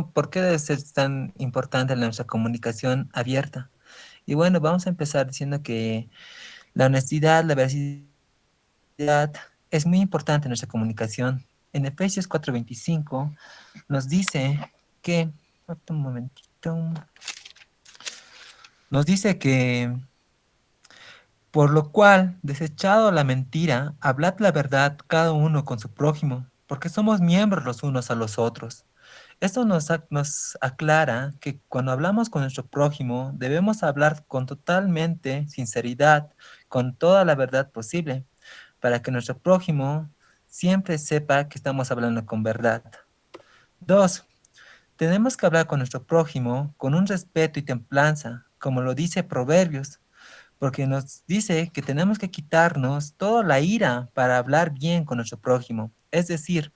¿Por qué debe ser tan importante nuestra comunicación abierta? Y bueno, vamos a empezar diciendo que la honestidad, la veracidad es muy importante en nuestra comunicación. En Efesios 4:25 nos dice que, un momentito, nos dice que por lo cual, desechado la mentira, hablad la verdad cada uno con su prójimo, porque somos miembros los unos a los otros. Esto nos aclara que cuando hablamos con nuestro prójimo, debemos hablar con totalmente sinceridad, con toda la verdad posible, para que nuestro prójimo siempre sepa que estamos hablando con verdad. 2. Tenemos que hablar con nuestro prójimo con un respeto y templanza, como lo dice Proverbios, porque nos dice que tenemos que quitarnos toda la ira para hablar bien con nuestro prójimo. Es decir,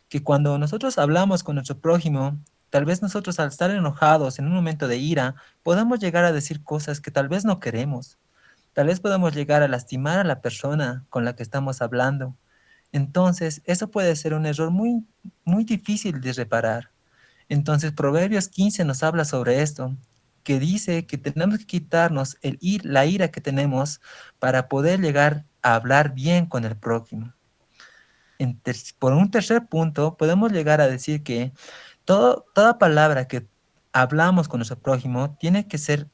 que cuando nosotros hablamos con nuestro prójimo, tal vez nosotros al estar enojados en un momento de ira, podamos llegar a decir cosas que tal vez no queremos. Tal vez podamos llegar a lastimar a la persona con la que estamos hablando. Entonces, eso puede ser un error muy difícil de reparar. Entonces, Proverbios 15 nos habla sobre esto, que dice que tenemos que quitarnos la ira que tenemos para poder llegar a hablar bien con el prójimo. Por un tercer punto, podemos llegar a decir que toda palabra que hablamos con nuestro prójimo tiene que ser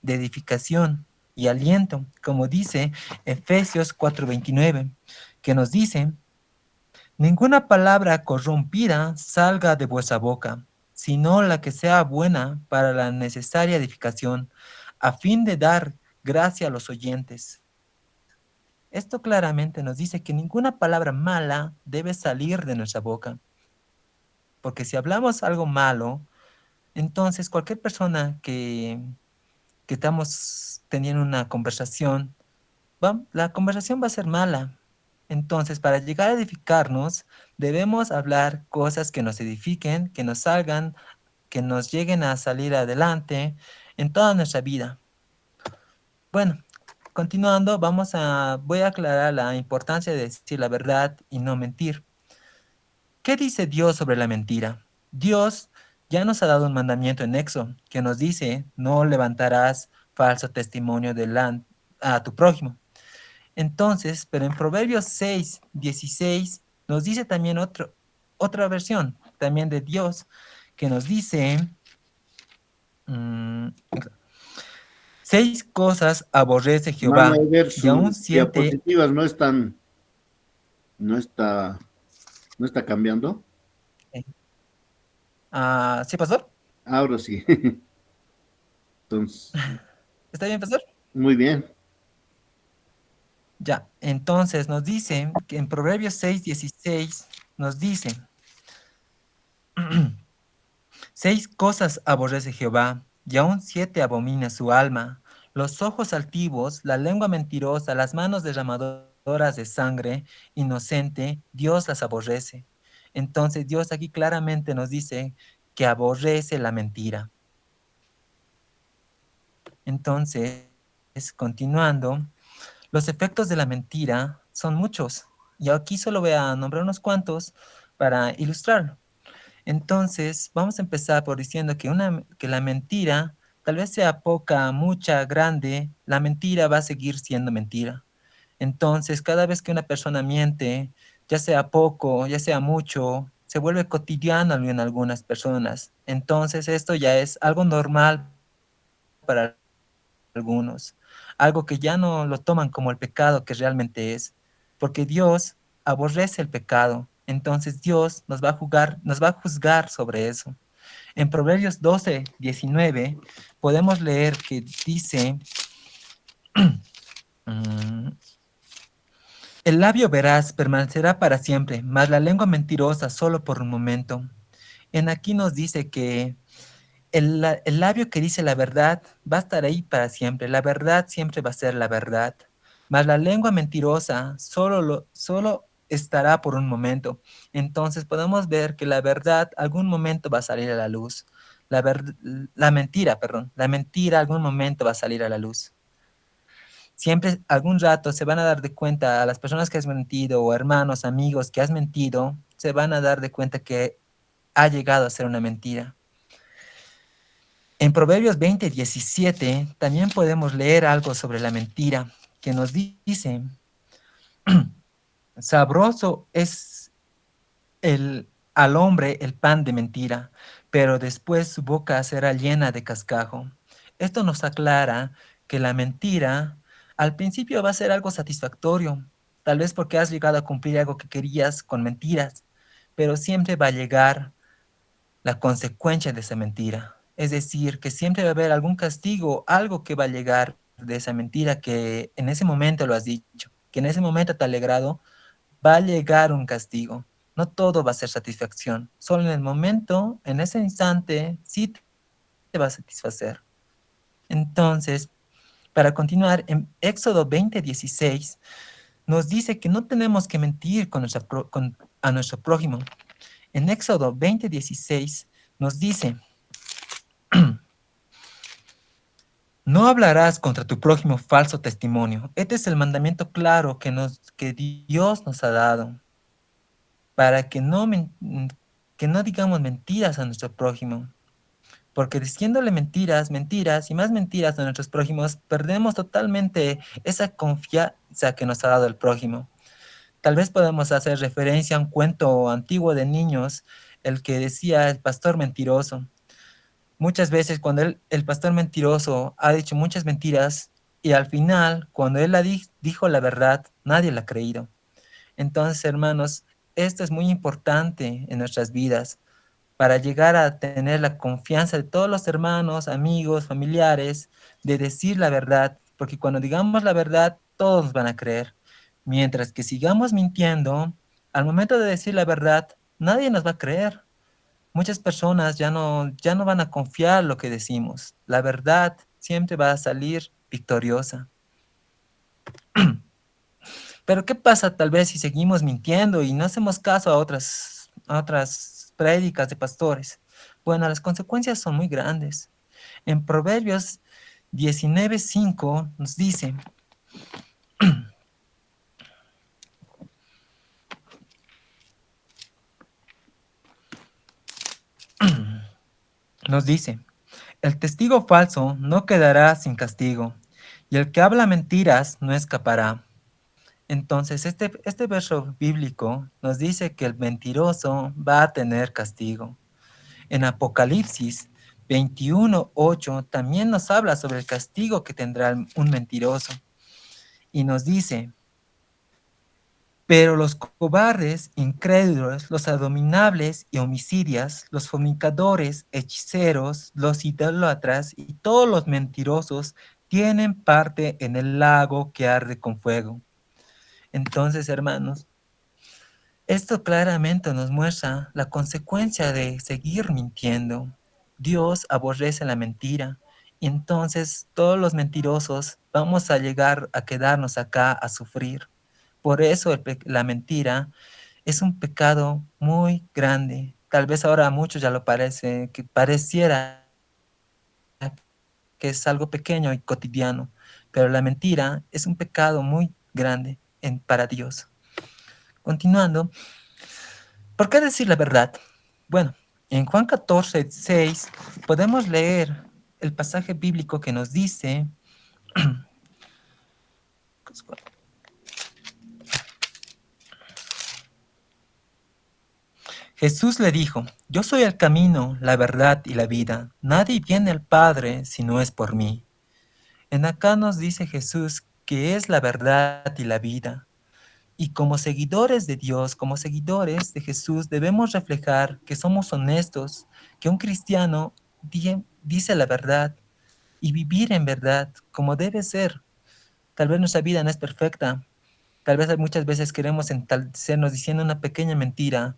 de edificación y aliento, como dice Efesios 4:29, que nos dice: ninguna palabra corrompida salga de vuestra boca, sino la que sea buena para la necesaria edificación, a fin de dar gracia a los oyentes. Esto claramente nos dice que ninguna palabra mala debe salir de nuestra boca, porque si hablamos algo malo, entonces cualquier persona que estamos teniendo una conversación, la conversación va a ser mala. Entonces, para llegar a edificarnos, debemos hablar cosas que nos edifiquen, que nos salgan, que nos lleguen a salir adelante en toda nuestra vida. Bueno, continuando, voy a aclarar la importancia de decir la verdad y no mentir. ¿Qué dice Dios sobre la mentira? Dios ya nos ha dado un mandamiento en Éxodo que nos dice: no levantarás falso testimonio a tu prójimo. Entonces, pero en Proverbios 6:16 nos dice también otra versión, también de Dios, que nos dice, mm, 6 cosas aborrece Hermano, Jehová, a ver, y aún sus 7. diapositivas no está, no está cambiando. ¿Sí, pastor? Ahora sí. Entonces, ¿Está bien, pastor? muy bien. Ya, entonces nos dice que en Proverbios 6:16 nos dice, 6 cosas aborrece Jehová, y aún 7 abomina su alma: los ojos altivos, la lengua mentirosa, las manos derramadoras de sangre inocente, Dios las aborrece. Entonces Dios aquí claramente nos dice que aborrece la mentira. Entonces, continuando, los efectos de la mentira son muchos. Y aquí solo voy a nombrar unos cuantos para ilustrarlo. Entonces, vamos a empezar por diciendo que la mentira, tal vez sea poca, mucha, grande, la mentira va a seguir siendo mentira. Entonces, cada vez que una persona miente, ya sea poco, ya sea mucho, se vuelve cotidiano en algunas personas. Entonces, esto ya es algo normal para algunos, algo que ya no lo toman como el pecado que realmente es, porque Dios aborrece el pecado. Entonces Dios nos va a juzgar sobre eso. En Proverbios 12:19 podemos leer que dice, mm, el labio veraz permanecerá para siempre, mas la lengua mentirosa solo por un momento. En aquí nos dice que el labio que dice la verdad va a estar ahí para siempre. La verdad siempre va a ser la verdad. Mas la lengua mentirosa solo estará por un momento. Entonces podemos ver que la verdad algún momento va a salir a la luz. La mentira, perdón. La mentira algún momento va a salir a la luz. Siempre, algún rato, se van a dar de cuenta a las personas que has mentido, o hermanos, amigos que has mentido, se van a dar de cuenta que ha llegado a ser una mentira. En Proverbios 20:17 también podemos leer algo sobre la mentira, que nos dice, sabroso es al hombre el pan de mentira, pero después su boca será llena de cascajo. Esto nos aclara que la mentira al principio va a ser algo satisfactorio, tal vez porque has llegado a cumplir algo que querías con mentiras, pero siempre va a llegar la consecuencia de esa mentira. Es decir, que siempre va a haber algún castigo, algo que va a llegar de esa mentira que en ese momento lo has dicho, que en ese momento te ha alegrado, va a llegar un castigo. No todo va a ser satisfacción. Solo en el momento, en ese instante, sí te va a satisfacer. Entonces, para continuar, en Éxodo 20:16 nos dice que no tenemos que mentir a nuestro prójimo. En Éxodo 20:16 nos dice, no hablarás contra tu prójimo falso testimonio. Este es el mandamiento claro que Dios nos ha dado para que no digamos mentiras a nuestro prójimo. Porque diciéndole mentiras, mentiras y más mentiras a nuestros prójimos, perdemos totalmente esa confianza que nos ha dado el prójimo. Tal vez podemos hacer referencia a un cuento antiguo de niños, el que decía el pastor mentiroso. Muchas veces cuando el pastor mentiroso ha dicho muchas mentiras y al final, cuando él dijo la verdad, nadie la ha creído. Entonces, hermanos, esto es muy importante en nuestras vidas para llegar a tener la confianza de todos los hermanos, amigos, familiares, de decir la verdad, porque cuando digamos la verdad, todos nos van a creer. Mientras que sigamos mintiendo, al momento de decir la verdad, nadie nos va a creer. Muchas personas ya no van a confiar lo que decimos. La verdad siempre va a salir victoriosa. Pero ¿qué pasa tal vez si seguimos mintiendo y no hacemos caso a otras prédicas de pastores? Bueno, las consecuencias son muy grandes. En Proverbios 19:5 nos dice, nos dice, el testigo falso no quedará sin castigo, y el que habla mentiras no escapará. Entonces, este verso bíblico nos dice que el mentiroso va a tener castigo. En Apocalipsis 21:8 también nos habla sobre el castigo que tendrá un mentiroso. Y nos dice, pero los cobardes, incrédulos, los abominables y homicidas, los fornicadores, hechiceros, los idólatras y todos los mentirosos tienen parte en el lago que arde con fuego. Entonces, hermanos, esto claramente nos muestra la consecuencia de seguir mintiendo. Dios aborrece la mentira y entonces todos los mentirosos vamos a llegar a quedarnos acá a sufrir. Por eso la mentira es un pecado muy grande. Tal vez ahora a muchos ya lo parece, que pareciera que es algo pequeño y cotidiano, pero la mentira es un pecado muy grande para Dios. Continuando, ¿por qué decir la verdad? Bueno, en Juan 14:6 podemos leer el pasaje bíblico que nos dice, Jesús le dijo, yo soy el camino, la verdad y la vida. Nadie viene al Padre si no es por mí. En acá nos dice Jesús que es la verdad y la vida. Y como seguidores de Dios, como seguidores de Jesús, debemos reflejar que somos honestos, que un cristiano dice la verdad y vivir en verdad como debe ser. Tal vez nuestra vida no es perfecta, tal vez muchas veces queremos entaltecernos diciendo una pequeña mentira,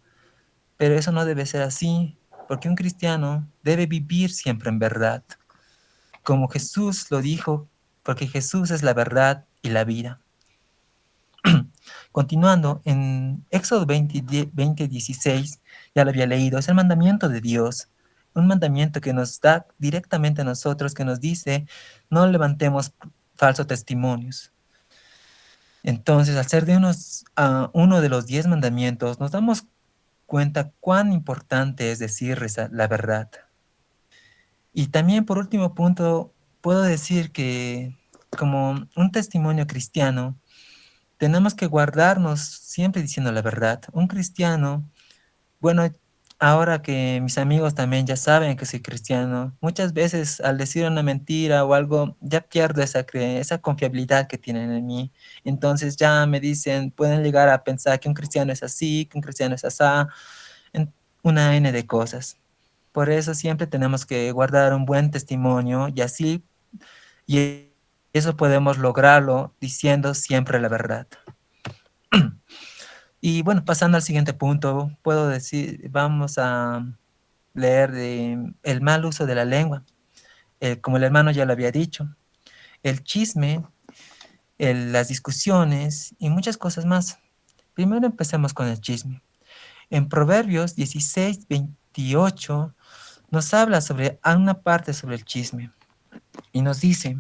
pero eso no debe ser así, porque un cristiano debe vivir siempre en verdad, como Jesús lo dijo, porque Jesús es la verdad y la vida. Continuando, en Éxodo 20:16, ya lo había leído, es el mandamiento de Dios, un mandamiento que nos da directamente a nosotros, que nos dice, no levantemos falsos testimonios. Entonces, al ser uno de los 10 mandamientos, nos damos cuenta cuán importante es decir la verdad. Y también por último punto, puedo decir que como un testimonio cristiano, tenemos que guardarnos siempre diciendo la verdad. Un cristiano, bueno, ahora que mis amigos también ya saben que soy cristiano, muchas veces al decir una mentira o algo, ya pierdo esa confiabilidad que tienen en mí. Entonces ya me dicen, pueden llegar a pensar que un cristiano es así, que un cristiano es asá, en una N de cosas. Por eso siempre tenemos que guardar un buen testimonio y eso podemos lograrlo diciendo siempre la verdad. Y bueno, pasando al siguiente punto, puedo decir, vamos a leer de el mal uso de la lengua. Como el hermano ya lo había dicho, el chisme, las discusiones y muchas cosas más. Primero empecemos con el chisme. En Proverbios 16:28 nos habla sobre una parte sobre el chisme y nos dice,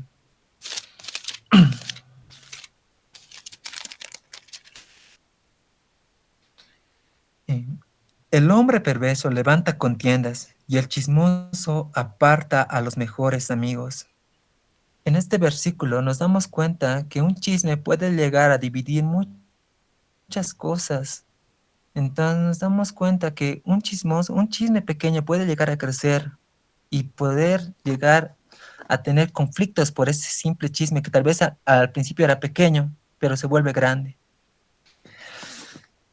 eh, el hombre perverso levanta contiendas y el chismoso aparta a los mejores amigos. En este versículo nos damos cuenta que un chisme puede llegar a dividir muchas cosas. Entonces nos damos cuenta que un chisme pequeño puede llegar a crecer y poder llegar a tener conflictos por ese simple chisme que tal vez al principio era pequeño, pero se vuelve grande.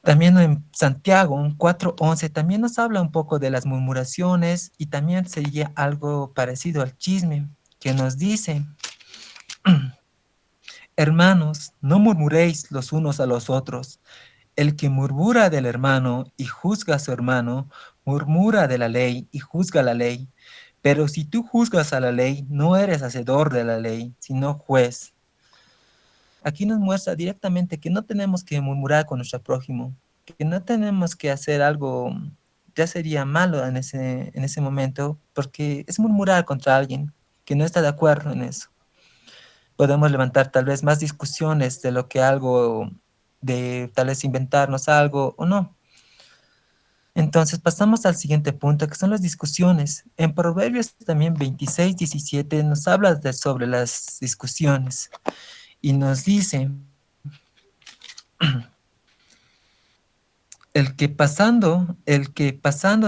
También en Santiago, en 4:11, también nos habla un poco de las murmuraciones y también sería algo parecido al chisme, que nos dice, hermanos, no murmuréis los unos a los otros. El que murmura del hermano y juzga a su hermano, murmura de la ley y juzga la ley. Pero si tú juzgas a la ley, no eres hacedor de la ley, sino juez. Aquí nos muestra directamente que no tenemos que murmurar con nuestro prójimo, que no tenemos que hacer algo, ya sería malo en ese momento, porque es murmurar contra alguien que no está de acuerdo en eso. Podemos levantar tal vez más discusiones de lo que algo, de tal vez inventarnos algo o no. Entonces pasamos al siguiente punto, que son las discusiones. En Proverbios también 26:17 nos habla sobre las discusiones y nos dice, el que pasando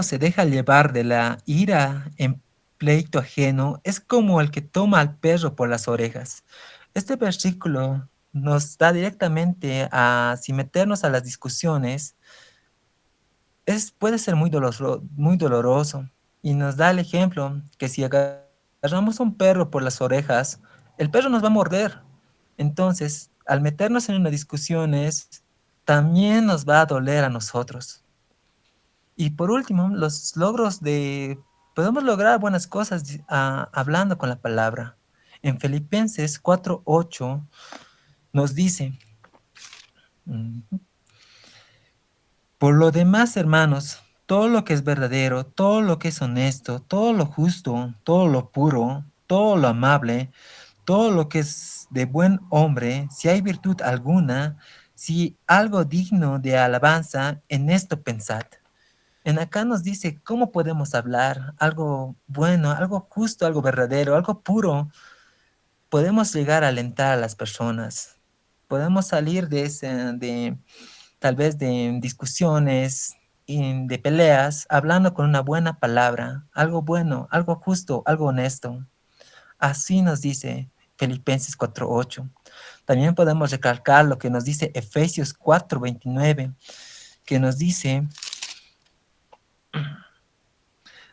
se deja llevar de la ira en pleito ajeno es como el que toma al perro por las orejas. Este versículo nos da directamente a, si meternos a las discusiones, puede ser muy doloroso y nos da el ejemplo que si agarramos a un perro por las orejas, el perro nos va a morder. Entonces, al meternos en una discusión también nos va a doler a nosotros. Y por último, podemos lograr buenas cosas hablando con la palabra. En Filipenses 4:8 nos dice, mm, por lo demás, hermanos, todo lo que es verdadero, todo lo que es honesto, todo lo justo, todo lo puro, todo lo amable, todo lo que es de buen hombre, si hay virtud alguna, si algo digno de alabanza, en esto pensad. En acá nos dice cómo podemos hablar algo bueno, algo justo, algo verdadero, algo puro. Podemos llegar a alentar a las personas. Podemos salir de tal vez de discusiones y de peleas, hablando con una buena palabra, algo bueno, algo justo, algo honesto. Así nos dice Filipenses 4:8. También podemos recalcar lo que nos dice Efesios 4:29, que nos dice,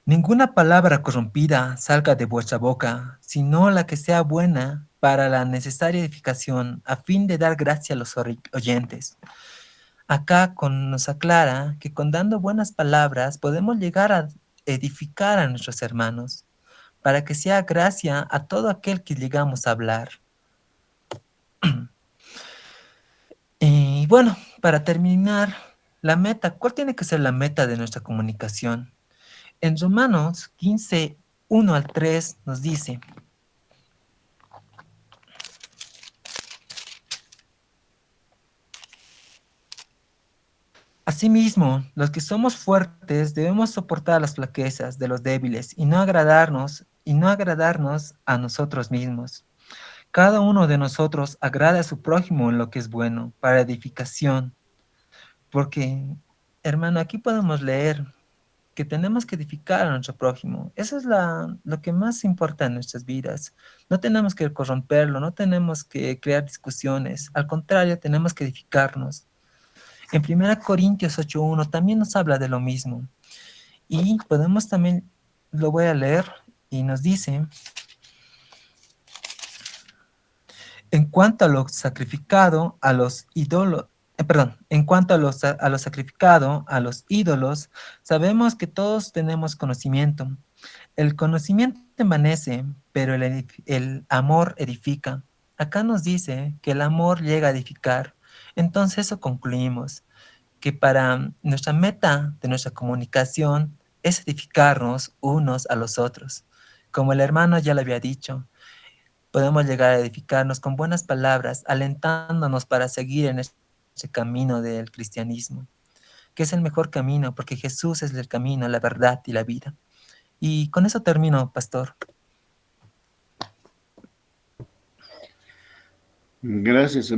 ninguna palabra corrompida salga de vuestra boca, sino la que sea buena para la necesaria edificación, a fin de dar gracia a los oyentes. Acá nos aclara que con dando buenas palabras podemos llegar a edificar a nuestros hermanos, para que sea gracia a todo aquel que llegamos a hablar. Y bueno, para terminar, ¿cuál tiene que ser la meta de nuestra comunicación? En Romanos 15:1 al 3 nos dice, Asimismo, los que somos fuertes debemos soportar las flaquezas de los débiles y no agradarnos a nosotros mismos. Cada uno de nosotros agrada a su prójimo en lo que es bueno, para edificación, porque, hermano, aquí podemos leer que tenemos que edificar a nuestro prójimo. Eso es lo que más importa en nuestras vidas. No tenemos que corromperlo, no tenemos que crear discusiones. Al contrario, tenemos que edificarnos. En 1 Corintios 8:1 también nos habla de lo mismo. Y podemos también, lo voy a leer, y nos dice, en cuanto a lo sacrificado a los ídolos, perdón, en cuanto a lo sacrificado a los ídolos, sabemos que todos tenemos conocimiento. El conocimiento envanece, pero el amor edifica. Acá nos dice que el amor llega a edificar. Entonces eso concluimos, que para nuestra meta de nuestra comunicación es edificarnos unos a los otros. Como el hermano ya lo había dicho, podemos llegar a edificarnos con buenas palabras, alentándonos para seguir en ese camino del cristianismo, que es el mejor camino, porque Jesús es el camino, la verdad y la vida. Y con eso termino, pastor. Gracias, hermano.